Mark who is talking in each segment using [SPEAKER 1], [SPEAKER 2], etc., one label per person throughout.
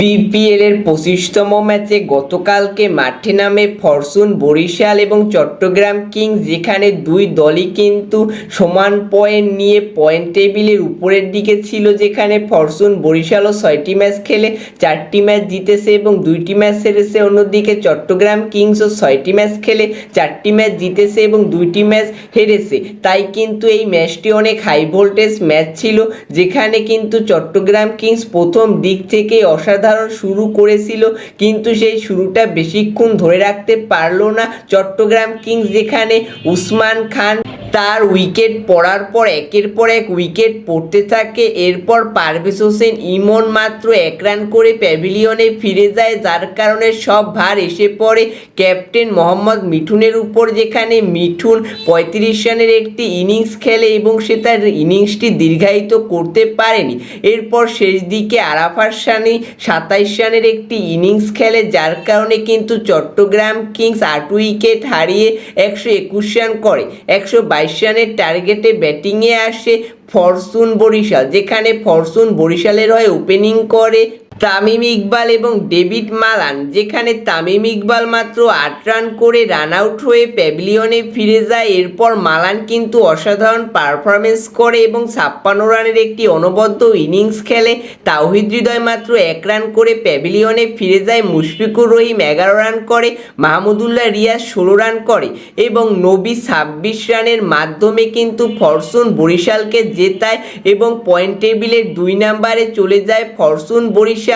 [SPEAKER 1] BPL এর 25তম ম্যাচে গতকালকে মাঠে নামে ফরচুন বরিশাল এবং চট্টগ্রাম কিংস, যেখানে দুই দলই কিন্তু সমান পয়েন্ট নিয়ে পয়েন্ট টেবিলের উপরের দিকে ছিল। যেখানে ফরচুন বরিশালও 6টি ম্যাচ খেলে 4টি ম্যাচ জিতেছে এবং 2টি ম্যাচ হেরেছে। অন্যদিকে চট্টগ্রাম কিংসও 6টি ম্যাচ খেলে 4টি ম্যাচ জিতেছে এবং 2টি ম্যাচ হেরেছে। তাই কিন্তু এই ম্যাচটি অনেক হাই ভোল্টেজ ম্যাচ ছিল, যেখানে কিন্তু চট্টগ্রাম কিংস প্রথম দিক থেকে অসাধারণ শুরু করেছিল, কিন্তু সেই শুরুটা বেশিক্ষণ ধরে রাখতে পারলো না চট্টগ্রাম কিংস। যেখানে উসমান খান তার উইকেট পড়ার পর একের পর এক উইকেট পড়তে থাকে। এরপর পারভেজ হোসেন ইমন মাত্র 1 রান করে প্যাভিলিয়নে ফিরে যায়, যার কারণে সব ভার এসে পড়ে ক্যাপ্টেন মোহাম্মদ মিঠুনের উপর। যেখানে মিঠুন 35 রানের একটি ইনিংস খেলে এবং সে তার ইনিংসটি দীর্ঘায়িত করতে পারেনি। এরপর শেষ দিকে আরাফাত সানি 27 রানের একটি ইনিংস খেলে, যার কারণে কিন্তু চট্টগ্রাম কিংস 8 উইকেট হারিয়ে 121 রান করে। 122 রানের টার্গেটে ব্যাটিংয়ে আসে ফরচুন বরিশাল, যেখানে ফরচুন বরিশালের হয়ে ওপেনিং করে তামিম ইকবাল এবং ডেভিড মালান। যেখানে তামিম ইকবাল মাত্র 8 রান করে রান আউট হয়ে প্যাভিলিয়নে ফিরে যায়। এরপর মালান কিন্তু অসাধারণ পারফরমেন্স করে এবং 56 রানের একটি অনবদ্য ইনিংস খেলে। তাওহিদ হৃদয় মাত্র 1 রান করে প্যাভিলিয়নে ফিরে যায়। মুশফিকুর রহিম 11 রান করে, মাহমুদুল্লাহ রিয়াজ 16 রান করে এবং নবী 26 রানের মাধ্যমে কিন্তু ফরচুন বরিশালকে জেতায় এবং পয়েন্ট টেবিলের 2 নম্বরে চলে যায় ফরচুন বরিশাল।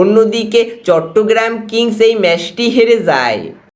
[SPEAKER 1] অন্যদিকে চট্টগ্রাম কিংস এই ম্যাচটি হেরে যায়।